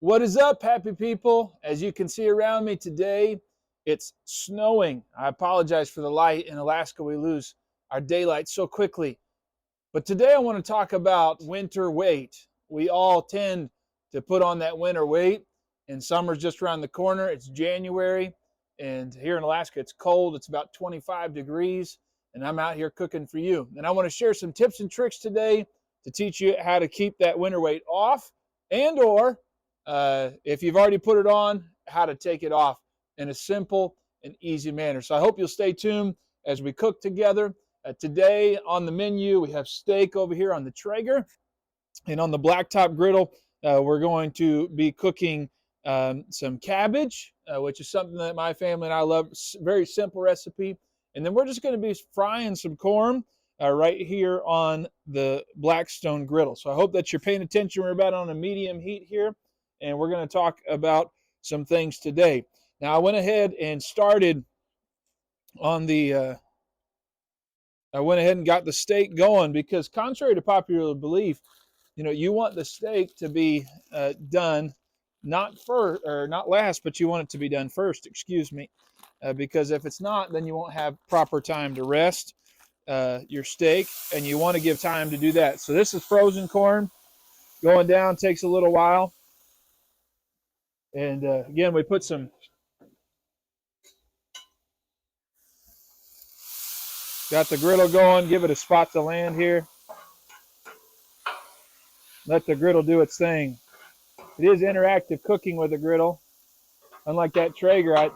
What is up, happy people? As you can see around me today, it's snowing. I apologize for the light. In Alaska, we lose our daylight so quickly. But today I want to talk about winter weight. We all tend to put on that winter weight, and summer's just around the corner. It's January, and here in Alaska, it's cold. It's about 25 degrees, and I'm out here cooking for you. And I want to share some tips and tricks today to teach you how to keep that winter weight off, and/or if you've already put it on, how to take it off in a simple and easy manner. So I hope you'll stay tuned as we cook together. Today on the menu, we have steak over here on the Traeger, and on the blacktop griddle, we're going to be cooking some cabbage, which is something that my family and I love. Very simple recipe. And then we're just going to be frying some corn right here on the Blackstone griddle. So I hope that you're paying attention. We're about on a medium heat here, and we're going to talk about some things today. Now, I went ahead and started on the I went ahead and got the steak going because, contrary to popular belief, you want the steak to be done not first or not last, but you want it to be done first, excuse me, because if it's not, then you won't have proper time to rest your steak, and you want to give time to do that. So this is frozen corn going down, takes a little while. And again, we put some got the griddle going, give it a spot to land here. Let the griddle do its thing. It is interactive cooking with the griddle. Unlike that Traeger,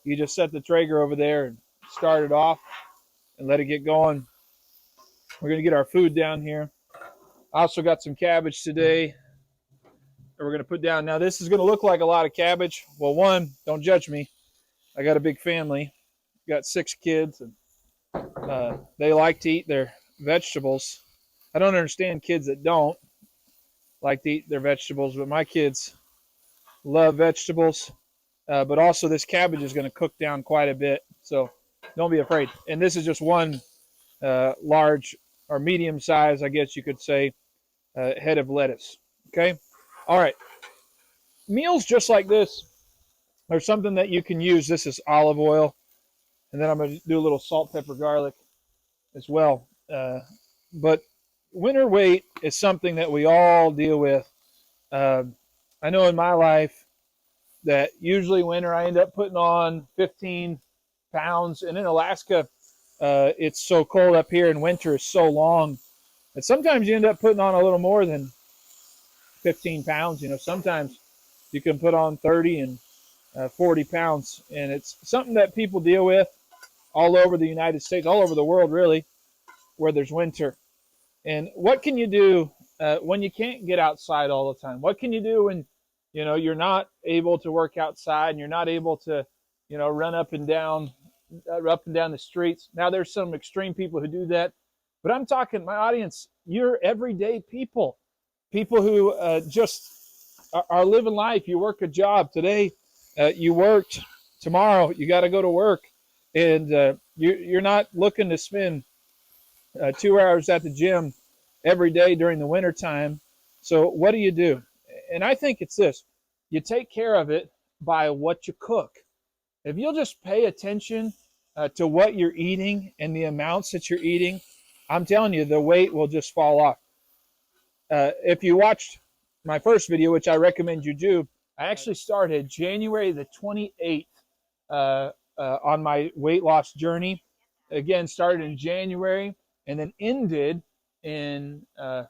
you just set the Traeger over there and start it off and let it get going. We're going to get our food down here. I also got some cabbage today that we're going to put down. Now, this is going to look like a lot of cabbage. Well, one, don't judge me. I got a big family. Got 6 kids, and they like to eat their vegetables. I don't understand kids that don't like to eat their vegetables, but my kids love vegetables. But also this cabbage is going to cook down quite a bit, so don't be afraid. And this is just one large or medium size, I guess you could say, head of lettuce. Okay? All right. Meals just like this are something that you can use. This is olive oil. And then I'm going to do a little salt, pepper, garlic as well. But winter weight is something that we all deal with. I know in my life that usually winter I end up putting on 15 pounds. And in Alaska, it's so cold up here and winter is so long that sometimes you end up putting on a little more than 15 pounds. Sometimes you can put on 30 and 40 pounds. And it's something that people deal with all over the United States, all over the world, really, where there's winter. And what can you do when you can't get outside all the time? What can you do when, you're not able to work outside and you're not able to, run up and down the streets? Now, there's some extreme people who do that, but I'm talking, my audience, you're everyday people who just are living life. You work a job today, you worked, tomorrow you got to go to work. And you're not looking to spend 2 hours at the gym every day during the winter time. So what do? And I think it's this. You take care of it by what you cook. If you'll just pay attention to what you're eating and the amounts that you're eating, I'm telling you, the weight will just fall off. If you watched my first video, which I recommend you do, I actually started January the 28th on my weight loss journey. Again, started in January and then ended in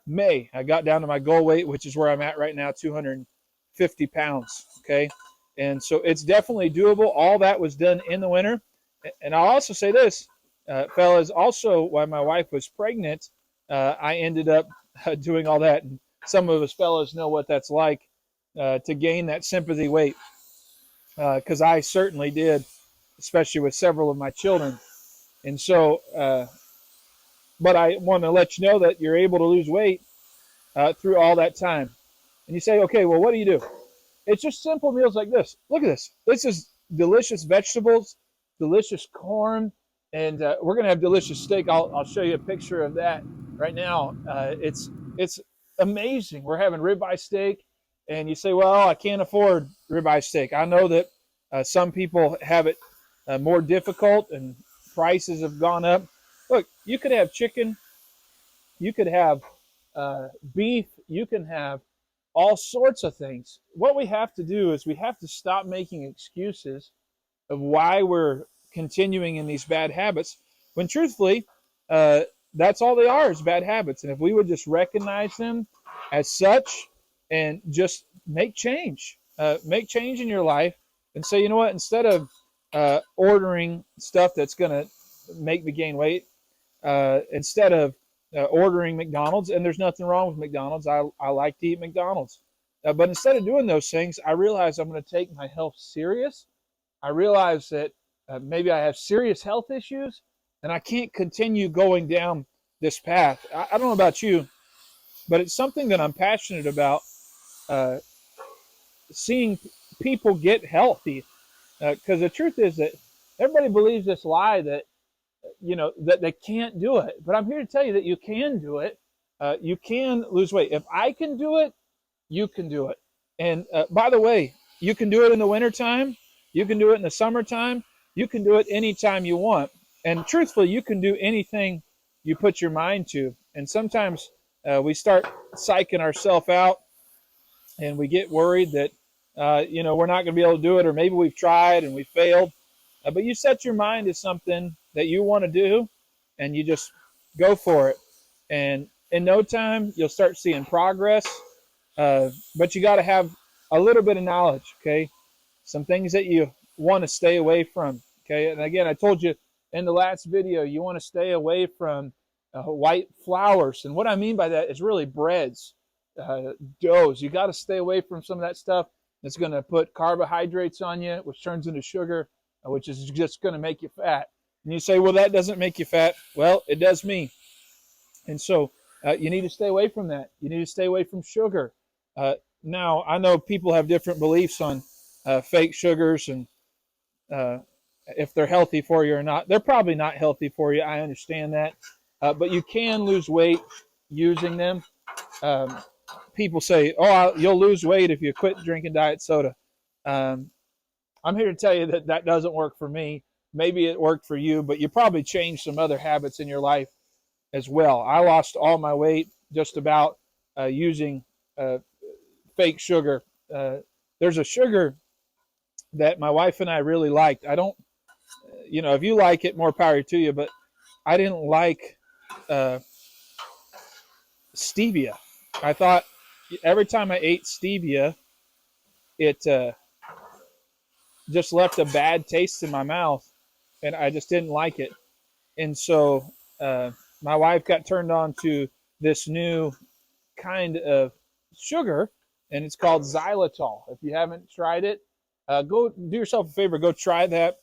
May. I got down to my goal weight, which is where I'm at right now, 250 pounds. Okay. And so it's definitely doable. All that was done in the winter. And I'll also say this, fellas, also while my wife was pregnant, I ended up doing all that. And some of us fellas know what that's like to gain that sympathy weight, because I certainly did, especially with several of my children. And so, but I want to let you know that you're able to lose weight through all that time. And you say, okay, well, what do? It's just simple meals like this. Look at this. This is delicious vegetables, delicious corn, and we're going to have delicious steak. I'll show you a picture of that right now. It's amazing. We're having ribeye steak, And you say, well, I can't afford ribeye steak. I know that some people have it more difficult and prices have gone up. Look, you could have chicken, you could have beef, you can have all sorts of things. What we have to do is we have to stop making excuses of why we're continuing in these bad habits, when truthfully, that's all they are, is bad habits. And if we would just recognize them as such and just make change in your life and say, you know what, instead of ordering stuff that's going to make me gain weight, instead of ordering McDonald's, and there's nothing wrong with McDonald's. I like to eat McDonald's. But instead of doing those things, I realize I'm going to take my health serious. I realize that maybe I have serious health issues and I can't continue going down this path. I don't know about you, but it's something that I'm passionate about, seeing people get healthy. Because the truth is that everybody believes this lie that, that they can't do it. But I'm here to tell you that you can do it. You can lose weight. If I can do it, you can do it. And by the way, you can do it in the wintertime. You can do it in the summertime. You can do it anytime you want. And truthfully, you can do anything you put your mind to. And sometimes we start psyching ourselves out and we get worried that, we're not going to be able to do it, or maybe we've tried and we failed. But you set your mind to something that you want to do and you just go for it. And in no time, you'll start seeing progress. But you got to have a little bit of knowledge, okay? Some things that you want to stay away from, okay? And again, I told you in the last video, you want to stay away from white flours. And what I mean by that is really breads, doughs. You got to stay away from some of that stuff that's going to put carbohydrates on you, which turns into sugar, which is just going to make you fat. And you say, well, that doesn't make you fat. Well, it does me. And so you need to stay away from that. You need to stay away from sugar. Now, I know people have different beliefs on fake sugars and if they're healthy for you or not. They're probably not healthy for you. I understand that. But you can lose weight using them. People say, oh, you'll lose weight if you quit drinking diet soda. I'm here to tell you that that doesn't work for me. Maybe it worked for you, but you probably changed some other habits in your life as well. I lost all my weight just about using fake sugar. There's a sugar that my wife and I really liked. I don't, if you like it, more power to you, but I didn't like stevia. I thought every time I ate stevia, it just left a bad taste in my mouth, and I just didn't like it. And so my wife got turned on to this new kind of sugar, and it's called xylitol. If you haven't tried it, go do yourself a favor, go try that.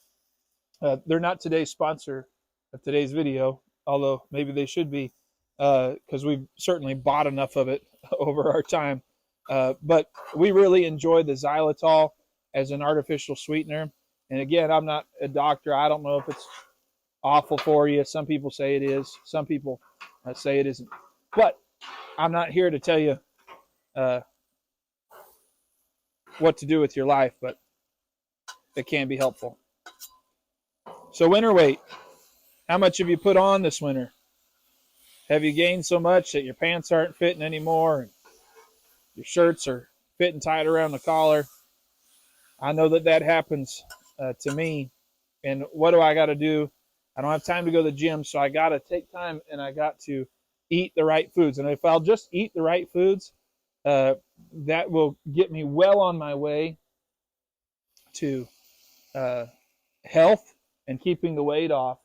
They're not today's sponsor of today's video, although maybe they should be, because we've certainly bought enough of it over our time. But we really enjoy the xylitol as an artificial sweetener. And again, I'm not a doctor. I don't know if it's awful for you. Some people say it is. Some people say it isn't. But I'm not here to tell you what to do with your life, but it can be helpful. So winter weight. How much have you put on this winter? Have you gained so much that your pants aren't fitting anymore and your shirts are fitting tight around the collar? I know that happens to me. And what do I got to do? I don't have time to go to the gym, so I got to take time and I got to eat the right foods. And if I'll just eat the right foods, that will get me well on my way to health and keeping the weight off,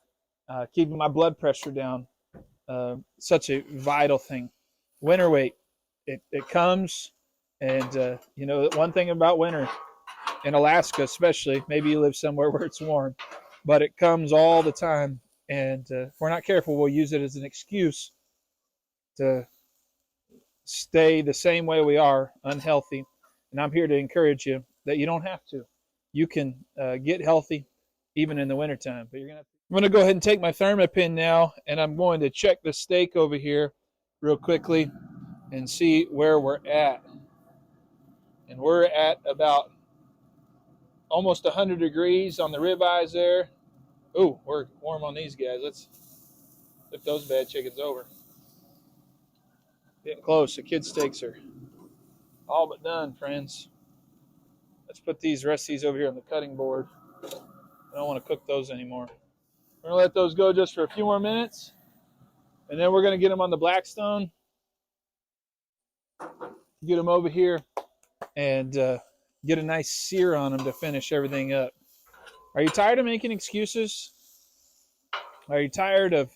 keeping my blood pressure down. Such a vital thing. Winter weight, it comes, and one thing about winter, in Alaska especially, maybe you live somewhere where it's warm, but it comes all the time, and if we're not careful, we'll use it as an excuse to stay the same way we are, unhealthy. And I'm here to encourage you that you don't have to. You can get healthy even in the wintertime, but I'm going to go ahead and take my Thermopin now, and I'm going to check the steak over here real quickly and see where we're at. And we're at about almost 100 degrees on the ribeyes there. Ooh, we're warm on these guys. Let's flip those bad chickens over. Getting close. The kid steaks are all but done, friends. Let's put these rest of these over here on the cutting board. I don't want to cook those anymore. We're going to let those go just for a few more minutes. And then we're going to get them on the Blackstone. Get them over here and get a nice sear on them to finish everything up. Are you tired of making excuses? Are you tired of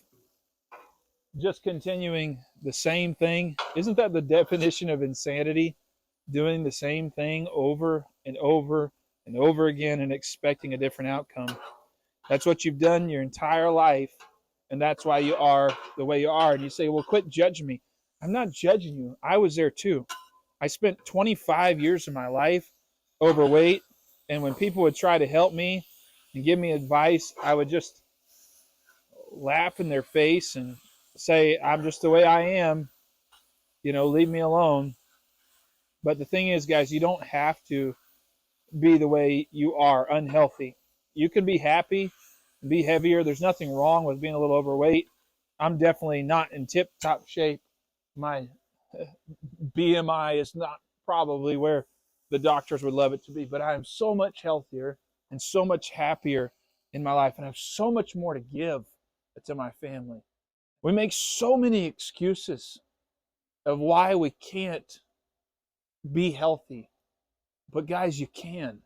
just continuing the same thing? Isn't that the definition of insanity? Doing the same thing over and over and over again and expecting a different outcome. That's what you've done your entire life, and that's why you are the way you are. And you say, well, quit judging me. I'm not judging you. I was there too. I spent 25 years of my life overweight, and when people would try to help me and give me advice, I would just laugh in their face and say, I'm just the way I am, leave me alone. But the thing is, guys, you don't have to be the way you are, unhealthy. You can be happy, be heavier. There's nothing wrong with being a little overweight. I'm definitely not in tip-top shape. My BMI is not probably where the doctors would love it to be, but I am so much healthier and so much happier in my life, and I have so much more to give to my family. We make so many excuses of why we can't be healthy. But guys, you can.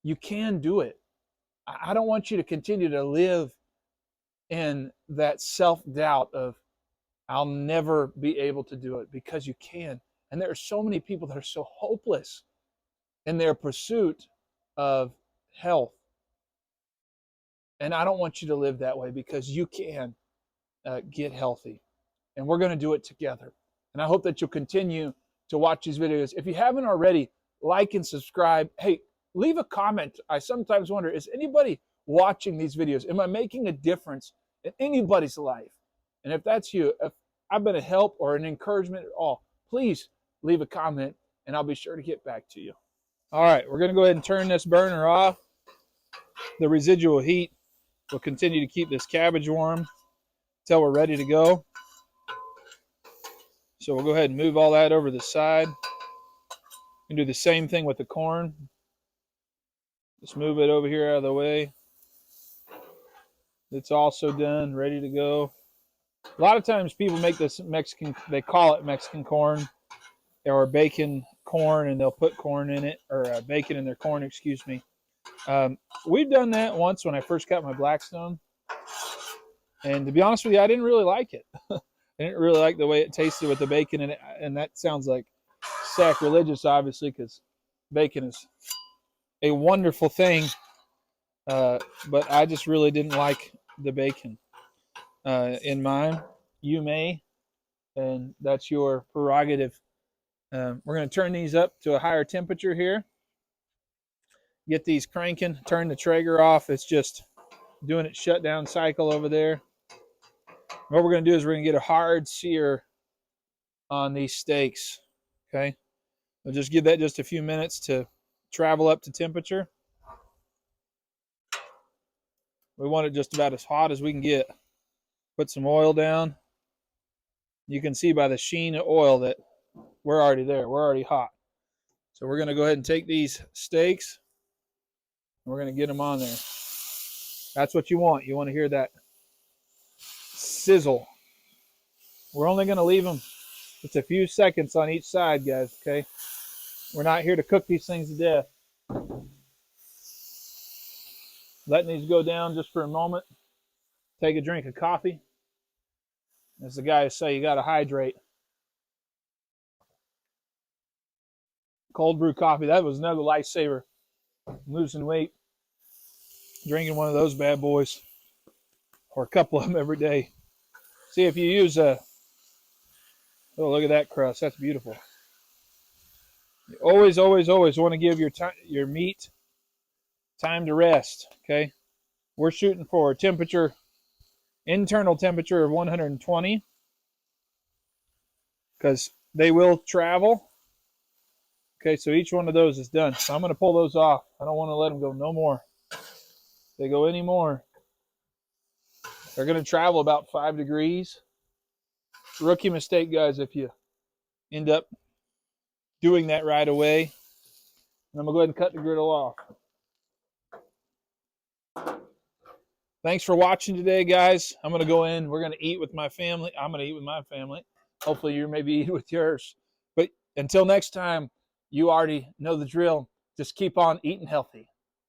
You can do it. I don't want you to continue to live in that self-doubt of, I'll never be able to do it, because you can. And there are so many people that are so hopeless in their pursuit of health. And I don't want you to live that way, because you can get healthy. And we're going to do it together. And I hope that you'll continue to watch these videos. If you haven't already, like and subscribe. Hey, leave a comment. I sometimes wonder, is anybody watching these videos? Am I making a difference in anybody's life? And if that's you, if I've been a help or an encouragement at all, please leave a comment and I'll be sure to get back to you. All right, we're going to go ahead and turn this burner off. The residual heat will continue to keep this cabbage warm until we're ready to go. So we'll go ahead and move all that over the side. And do the same thing with the corn. Just move it over here out of the way. It's also done, ready to go. A lot of times people make this Mexican, they call it Mexican corn or bacon corn, and they'll put corn in it, or bacon in their corn, excuse me. We've done that once when I first got my Blackstone. And to be honest with you, I didn't really like it. I didn't really like the way it tasted with the bacon in it, and that sounds like sacrilegious, obviously, because bacon is a wonderful thing, but I just really didn't like the bacon in mine. You may, and that's your prerogative. We're going to turn these up to a higher temperature here. Get these cranking. Turn the Traeger off. It's just doing its shutdown cycle over there. What we're going to do is we're going to get a hard sear on these steaks. Okay. We'll just give that just a few minutes to travel up to temperature. We want it just about as hot as we can get. Put some oil down. You can see by the sheen of oil that we're already there. We're already hot. So we're going to go ahead and take these steaks, and we're going to get them on there. That's what you want. You want to hear that sizzle. We're only going to leave them just a few seconds on each side, guys, okay? We're not here to cook these things to death. Letting these go down just for a moment. Take a drink of coffee. As the guys say, you got to hydrate. Cold brew coffee, that was another lifesaver. Losing weight. Drinking one of those bad boys. Or a couple of them every day. See, if you use a... Oh, look at that crust. That's beautiful. You always, always, always want to give your meat time to rest, okay? We're shooting for a temperature, internal temperature of 120, because they will travel, Okay, so each one of those is done. So I'm going to pull those off. I don't want to let them go no more. If they go any more, they're going to travel about 5 degrees. Rookie mistake, guys, if you end up doing that right away. And I'm going to go ahead and cut the griddle off. Thanks for watching today, guys. I'm going to go in. We're going to eat with my family. I'm going to eat with my family. Hopefully you maybe eat with yours. But until next time, you already know the drill. Just keep on eating healthy.